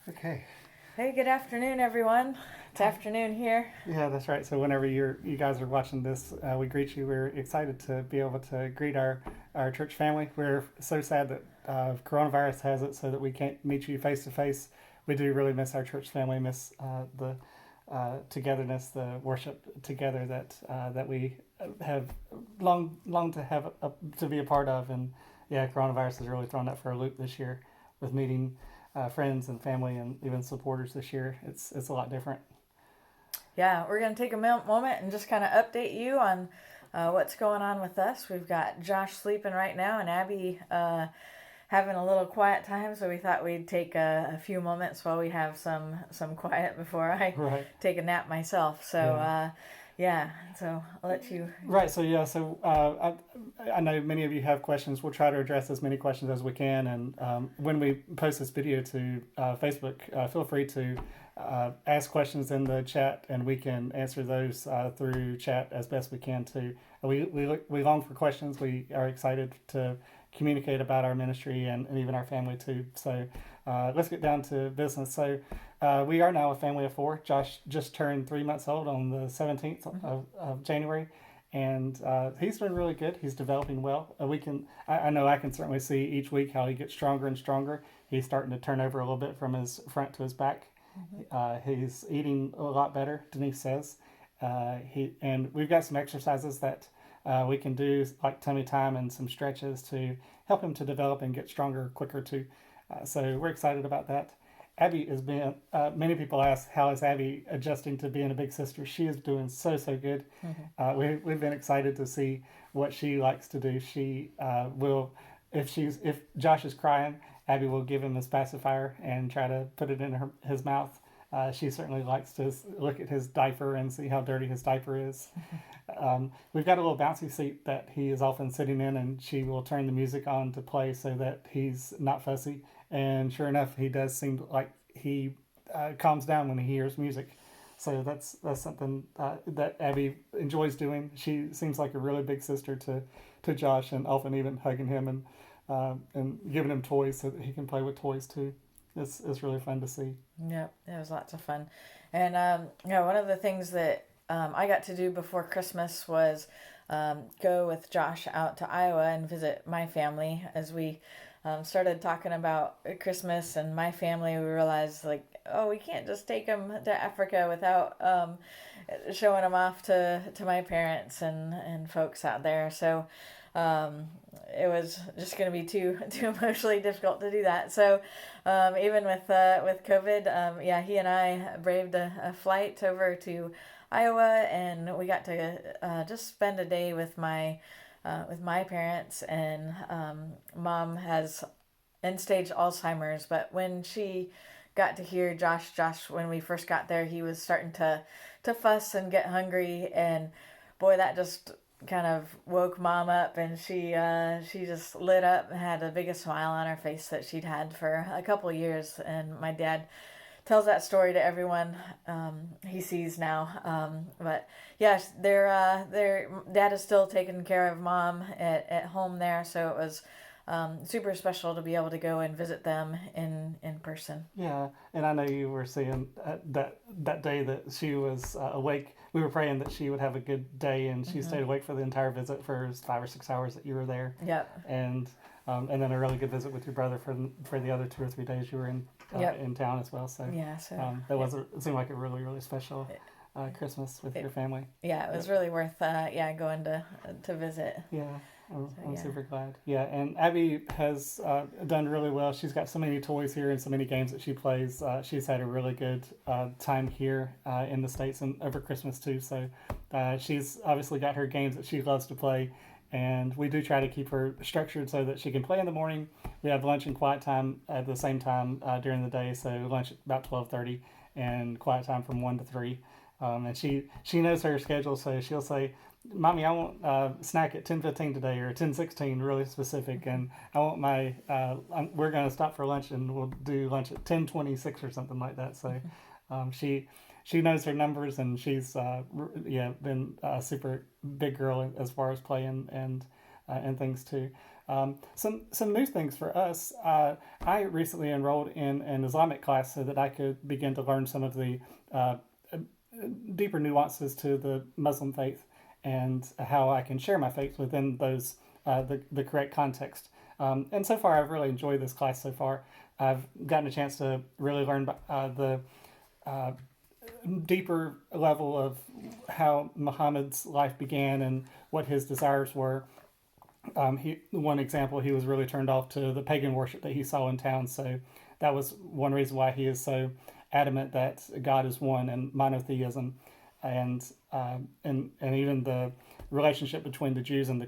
Okay. Hey, good afternoon, everyone. It's afternoon here. Yeah, that's right. So whenever you guys are watching this, we greet you. We're excited to be able to greet our church family. We're so sad that coronavirus has it so that we can't meet you face to face. We do really miss our church family, miss the togetherness, the worship together that we have long to have to be a part of. And yeah, coronavirus has really thrown that for a loop this year with meeting friends and family and even supporters this year. It's a lot different. Yeah, we're going to take a moment and just kind of update you on what's going on with us. We've got Josh sleeping right now and Abby having a little quiet time, so we thought we'd take a few moments while we have some quiet before I Right. take a nap myself. So, yeah, so I'll let you. Right. So yeah. So I know many of you have questions. We'll try to address as many questions as we can. And when we post this video to Facebook, feel free to ask questions in the chat, and we can answer those through chat as best we can too. We long for questions. We are excited to communicate about our ministry and even our family too. So let's get down to business. So we are now a family of four. Josh just turned 3 months old on the 17th of January, and he's been really good. He's developing well. I know I can certainly see each week how he gets stronger and stronger. He's starting to turn over a little bit from his front to his back. He's eating a lot better, Denise says. And we've got some exercises that we can do, like tummy time and some stretches to help him to develop and get stronger quicker too. So we're excited about that. Abby has been. Many people ask, "How is Abby adjusting to being a big sister?" She is doing so good. We've been excited to see what she likes to do. She will, if Josh is crying, Abby will give him his pacifier and try to put it in his mouth. She certainly likes to look at his diaper and see how dirty his diaper is. We've got a little bouncy seat that he is often sitting in, and she will turn the music on to play so that he's not fussy. And sure enough, he does seem like he calms down when he hears music. So that's something that Abby enjoys doing. She seems like a really big sister to Josh, and often even hugging him and giving him toys so that he can play with toys too. It's really fun to see. Yep, it was lots of fun. And, one of the things that I got to do before Christmas was go with Josh out to Iowa and visit my family. As we started talking about Christmas and my family, we realized, like, oh, we can't just take them to Africa without showing them off to my parents and folks out there. So it was just going to be too emotionally difficult to do that. So even with COVID, he and I braved a flight over to Iowa, and we got to just spend a day with my parents. And mom has end stage Alzheimer's, but when she got to hear Josh, when we first got there, he was starting to fuss and get hungry, and boy, that just kind of woke mom up, and she just lit up and had the biggest smile on her face that she'd had for a couple of years. And my dad tells that story to everyone he sees now. But yes, their dad is still taking care of mom at home there, so it was super special to be able to go and visit them in person. Yeah, and I know you were saying that day that she was awake. We were praying that she would have a good day, and she stayed awake for the entire visit for 5 or 6 hours that you were there. Yep. And then a really good visit with your brother for the other 2 or 3 days you were in town as well. So yeah, so it seemed like a really special Christmas with your family. Yeah, it was really worth going to visit. Yeah. I'm super glad. Yeah, and Abby has done really well. She's got so many toys here and so many games that she plays. She's had a really good time here in the States and over Christmas too. So she's obviously got her games that she loves to play. And we do try to keep her structured so that she can play in the morning. We have lunch and quiet time at the same time during the day. So lunch at about 12:30 and quiet time from 1 to 3. And she knows her schedule, so she'll say, "Mommy, I want snack at 10:15 today or 10:16," really specific. And I want we're going to stop for lunch and we'll do lunch at 10:26 or something like that. So she knows her numbers, and she's been a super big girl as far as playing and things too. Some new things for us. I recently enrolled in an Islamic class so that I could begin to learn some of the uh, deeper nuances to the Muslim faith and how I can share my faith within those the correct context. And so far, I've really enjoyed this class so far. I've gotten a chance to really learn the deeper level of how Muhammad's life began and what his desires were. One example, he was really turned off to the pagan worship that he saw in town. So that was one reason why he is so adamant that God is one and monotheism, and even the relationship between the Jews and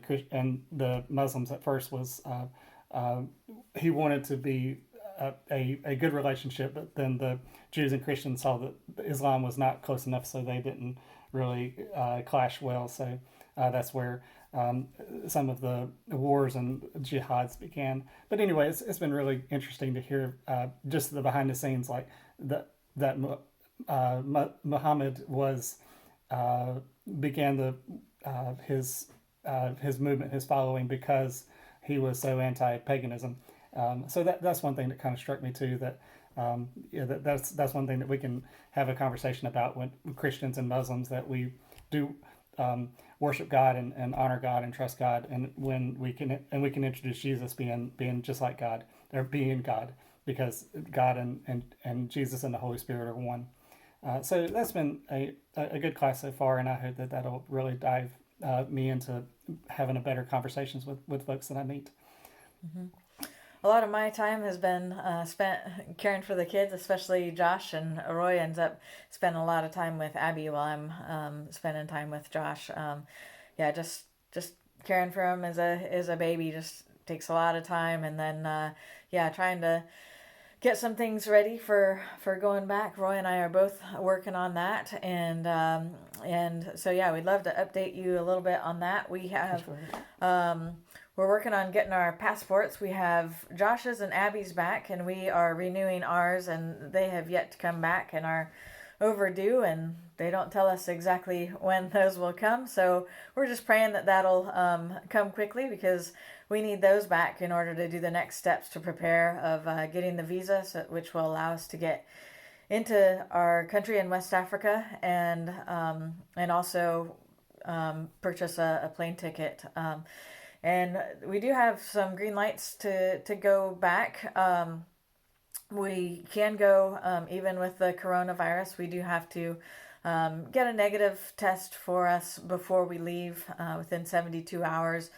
the Muslims at first was he wanted to be a good relationship, but then the Jews and Christians saw that Islam was not close enough, so they didn't really clash well. So that's where some of the wars and jihads began. But anyway, it's been really interesting to hear just the behind the scenes, like that Muhammad was began his movement, his following, because he was so anti-paganism. So that's one thing that kind of struck me too. That that's one thing that we can have a conversation about when Christians and Muslims, that we do worship God and honor God and trust God, and when we can introduce Jesus being just like God, or being God, because God and Jesus and the Holy Spirit are one. So that's been a good class so far, and I hope that that'll really dive me into having a better conversations with folks that I meet. Mm-hmm. A lot of my time has been spent caring for the kids, especially Josh, and Roy ends up spending a lot of time with Abby while I'm spending time with Josh. Just caring for him as a baby just takes a lot of time, and then trying to get some things ready for going back. Roy and I are both working on that, and so we'd love to update you a little bit on that. We have we're working on getting our passports. We have Josh's and Abby's back, and we are renewing ours, and they have yet to come back and are overdue, and they don't tell us exactly when those will come. So we're just praying that that'll come quickly, because we need those back in order to do the next steps to prepare of getting the visa, which will allow us to get into our country in West Africa, and also purchase a plane ticket. And we do have some green lights to go back. We can go even with the coronavirus. We do have to get a negative test for us before we leave within 72 hours.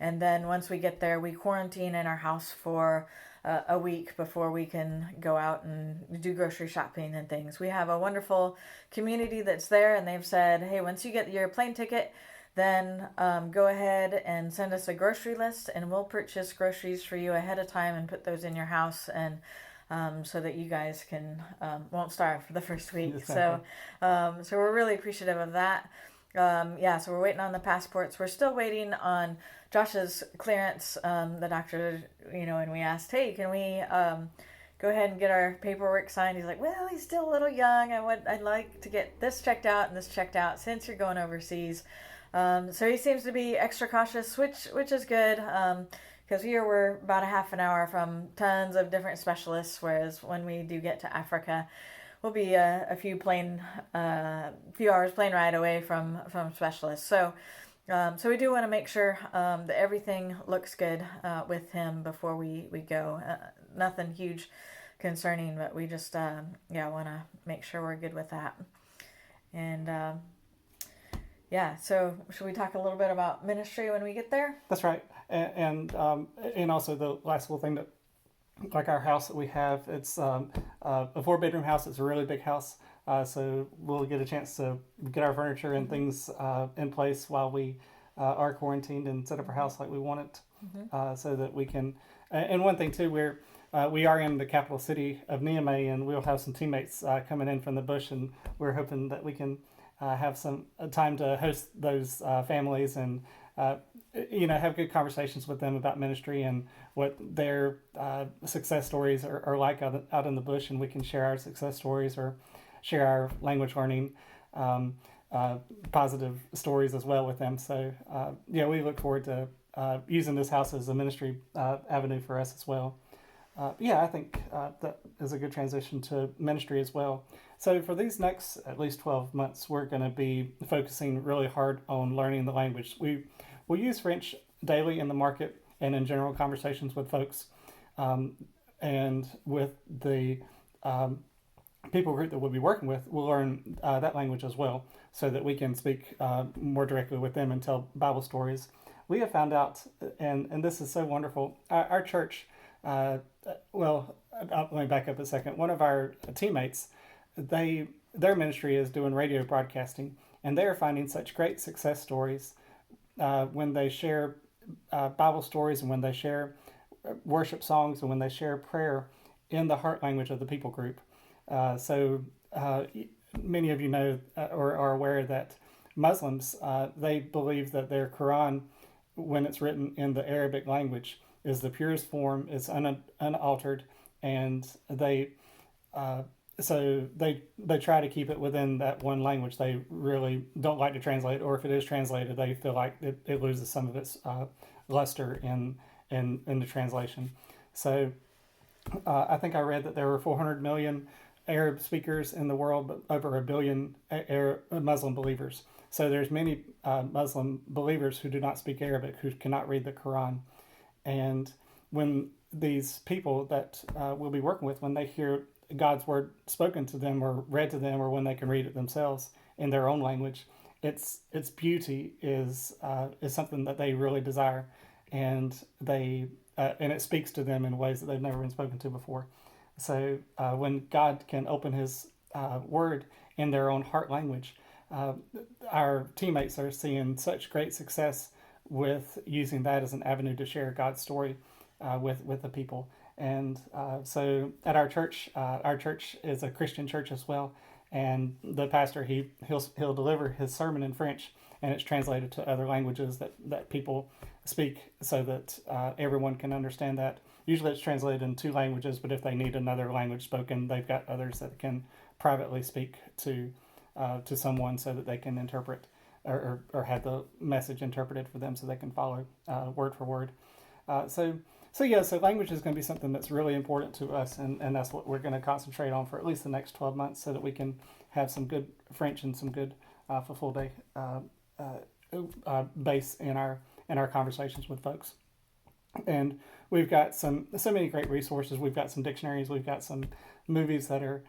And then once we get there, we quarantine in our house for a week before we can go out and do grocery shopping and things. We have a wonderful community that's there, and they've said, hey, once you get your plane ticket, then go ahead and send us a grocery list, and we'll purchase groceries for you ahead of time and put those in your house, and so that you guys won't starve for the first week. Exactly. So we're really appreciative of that. So we're waiting on the passports. We're still waiting on Josh's clearance. The doctor, and we asked, hey, can we go ahead and get our paperwork signed? He's like, well, he's still a little young. I'd like to get this checked out and this checked out since you're going overseas. So he seems to be extra cautious, which is good, because here we're about a half an hour from tons of different specialists, whereas when we do get to Africa, we'll be a few hours plane ride away from specialists. So we do want to make sure that everything looks good with him before we go. Nothing huge concerning, but we just want to make sure we're good with that. And so should we talk a little bit about ministry when we get there? That's right. And also the last little thing, that like our house that we have, it's a 4-bedroom house. It's a really big house. So we'll get a chance to get our furniture and things in place while we are quarantined, and set up our house like we want it, so that we can. And one thing too, we are in the capital city of Niamey, and we'll have some teammates coming in from the bush, and we're hoping that we can have some time to host those families, and have good conversations with them about ministry and what their success stories are like out in the bush, and we can share our success stories or share our language learning positive stories as well with them. So we look forward to using this house as a ministry avenue for us as well. Yeah, I think that is a good transition to ministry as well. So for these next at least 12 months, we're going to be focusing really hard on learning the language. We use French daily in the market and in general conversations with folks, and with the people group that we'll be working with, we'll learn that language as well, so that we can speak more directly with them and tell Bible stories. We have found out, and this is so wonderful, our church, let me back up a second. One of our teammates, their ministry is doing radio broadcasting, and they are finding such great success stories when they share Bible stories, and when they share worship songs, and when they share prayer in the heart language of the people group. So many of you know or are aware that Muslims, they believe that their Quran, when it's written in the Arabic language, is the purest form, it's unaltered, and they try to keep it within that one language. They really don't like to translate, or if it is translated, they feel like it loses some of its luster in the translation. So I think I read that there were 400 million Arab speakers in the world, but over 1 billion Muslim believers. So there's many Muslim believers who do not speak Arabic, who cannot read the Quran. And when these people that we'll be working with, when they hear God's word spoken to them or read to them, or when they can read it themselves in their own language, its beauty is something that they really desire, and and it speaks to them in ways that they've never been spoken to before. So when God can open His word in their own heart language, our teammates are seeing such great success with using that as an avenue to share God's story with the people. And so at our church is a Christian church as well, and the pastor he'll deliver his sermon in French, and it's translated to other languages that people speak, so that everyone can understand that. Usually it's translated in 2 languages, but if they need another language spoken, they've got others that can privately speak to someone, so that they can interpret or have the message interpreted for them, so they can follow word for word. So language is going to be something that's really important to us, and that's what we're going to concentrate on for at least the next 12 months, so that we can have some good French and some good for full day base in our conversations with folks. And we've got so many great resources. We've got some dictionaries. We've got some movies that are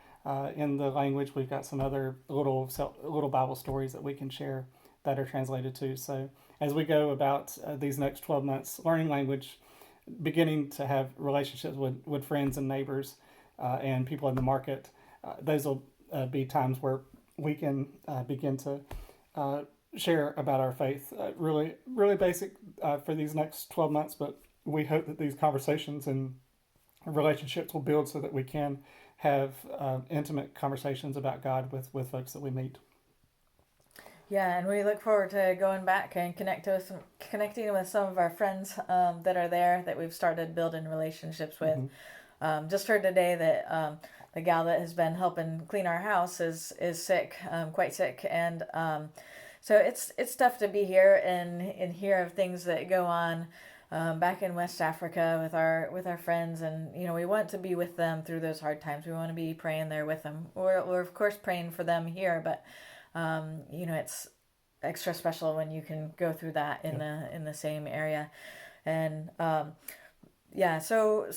in the language. We've got some other little Bible stories that we can share that are translated too. So as we go about these next 12 months, learning language, beginning to have relationships with friends and neighbors and people in the market, those will be times where we can begin to share about our faith. Really, really basic for these next 12 months, but we hope that these conversations and relationships will build, so that we can have intimate conversations about God with folks that we meet. Yeah, and we look forward to going back and connecting with some of our friends that are there, that we've started building relationships with. Mm-hmm. Just heard today that the gal that has been helping clean our house is sick, quite sick, and so it's tough to be here and hear of things that go on back in West Africa with our friends, and we want to be with them through those hard times. We want to be praying there with them. We're of course praying for them here, but it's extra special when you can go through that in the same area. And so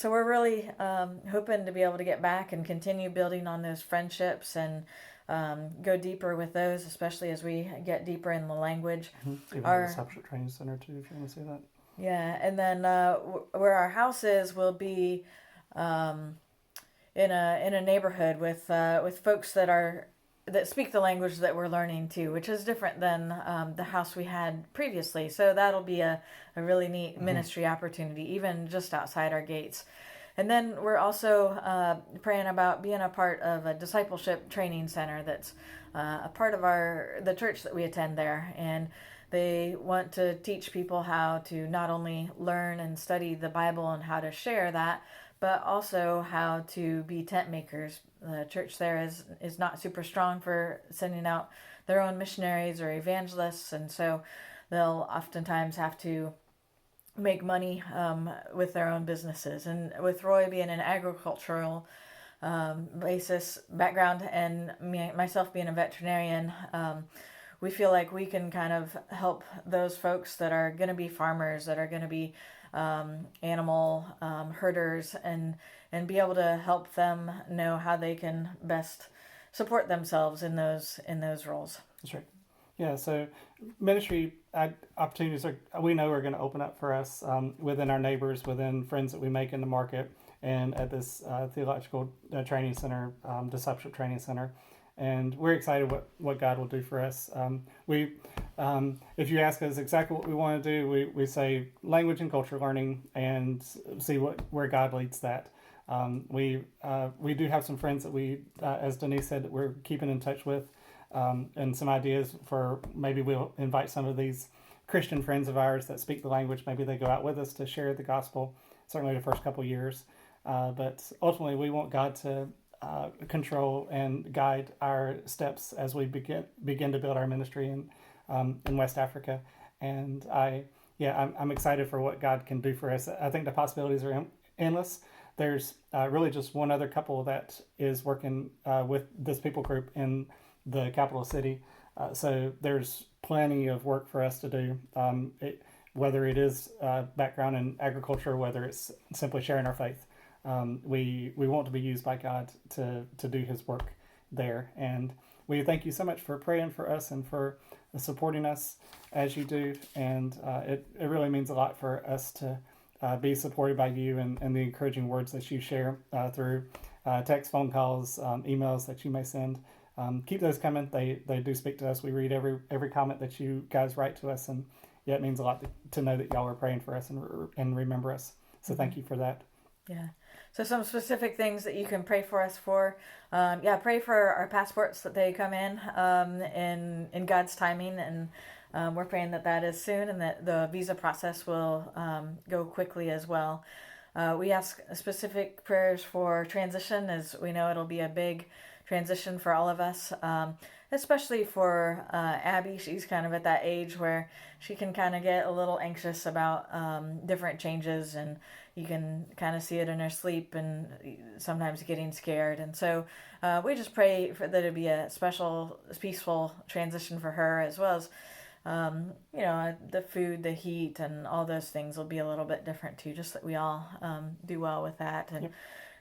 we're really hoping to be able to get back and continue building on those friendships and go deeper with those, especially as we get deeper in the language. Mm-hmm. Even our discipleship training center too, if you want to say that. Yeah, and then where our house is will be in a neighborhood with folks that speak the language that we're learning too, which is different than the house we had previously. So that'll be a really neat ministry opportunity, even just outside our gates. And then we're also praying about being a part of a discipleship training center that's a part of the church that we attend there. And they want to teach people how to not only learn and study the Bible and how to share that, but also how to be tent makers. The church there is not super strong for sending out their own missionaries or evangelists, and so they'll oftentimes have to make money with their own businesses. And with Roy being an agricultural basis background and myself being a veterinarian, we feel like we can kind of help those folks that are going to be farmers, that are going to be animal herders, and be able to help them know how they can best support themselves in those roles. That's right. Yeah, so ministry opportunities we know are going to open up for us within our neighbors, within friends that we make in the market, and at this theological training center, discipleship training center. And we're excited what God will do for us. If you ask us exactly what we want to do, we say language and culture learning, and see where God leads that. We do have some friends that we, as Denise said, that we're keeping in touch with, and some ideas for maybe we'll invite some of these Christian friends of ours that speak the language. Maybe they go out with us to share the gospel, certainly the first couple of years. But ultimately, we want God to control and guide our steps as we begin to build our ministry in West Africa. And I'm excited for what God can do for us. I think the possibilities are endless. There's really just one other couple that is working with this people group in the capital city. So there's plenty of work for us to do, whether it is background in agriculture, whether it's simply sharing our faith. We want to be used by God to do his work there. And we thank you so much for praying for us and for supporting us as you do. And it really means a lot for us to be supported by you and the encouraging words that you share through text, phone calls, emails that you may send. Keep those coming. They do speak to us. We read every comment that you guys write to us, and it means a lot to know that y'all are praying for us and remember us. So thank you for that. Yeah. So some specific things that you can pray for us for. Pray for our passports that they come in God's timing, and we're praying that is soon, and that the visa process will go quickly as well. We ask specific prayers for transition, as we know it'll be a big transition for all of us, especially for Abby. She's kind of at that age where she can kind of get a little anxious about different changes, and you can kind of see it in her sleep and sometimes getting scared. And so we just pray that it'd be a special, peaceful transition for her, as well as the food, the heat, and all those things will be a little bit different too, just that we all do well with that. And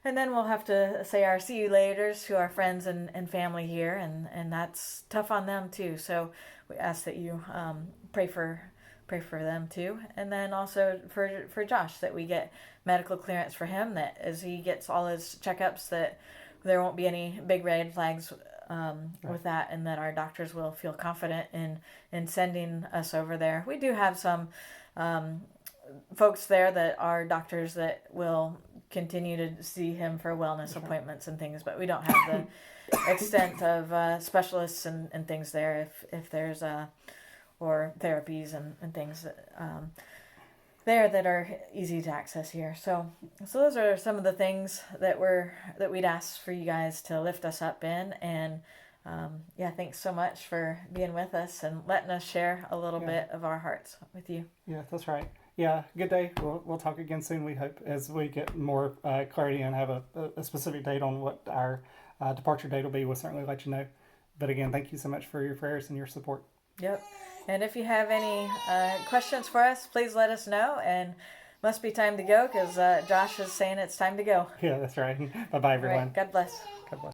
And then we'll have to say our see you laters to our friends and family here, and that's tough on them too. So we ask that you pray for them too, and then also for Josh, that we get medical clearance for him, that as he gets all his checkups, that there won't be any big red flags with that, and that our doctors will feel confident in sending us over there. We do have some folks there that are doctors that will continue to see him for wellness appointments and things, but we don't have the extent of specialists and things there if there's or therapies and things that there that are easy to access here. So those are some of the things that we'd ask for you guys to lift us up in. And thanks so much for being with us and letting us share a little bit of our hearts with you. Yeah, that's right. Yeah, good day. We'll talk again soon, we hope, as we get more clarity and have a specific date on what our departure date will be. We'll certainly let you know. But again, thank you so much for your prayers and your support. Yep. And if you have any questions for us, please let us know. And must be time to go, because Josh is saying it's time to go. Yeah, that's right. Bye-bye, everyone. All right, God bless. God bless.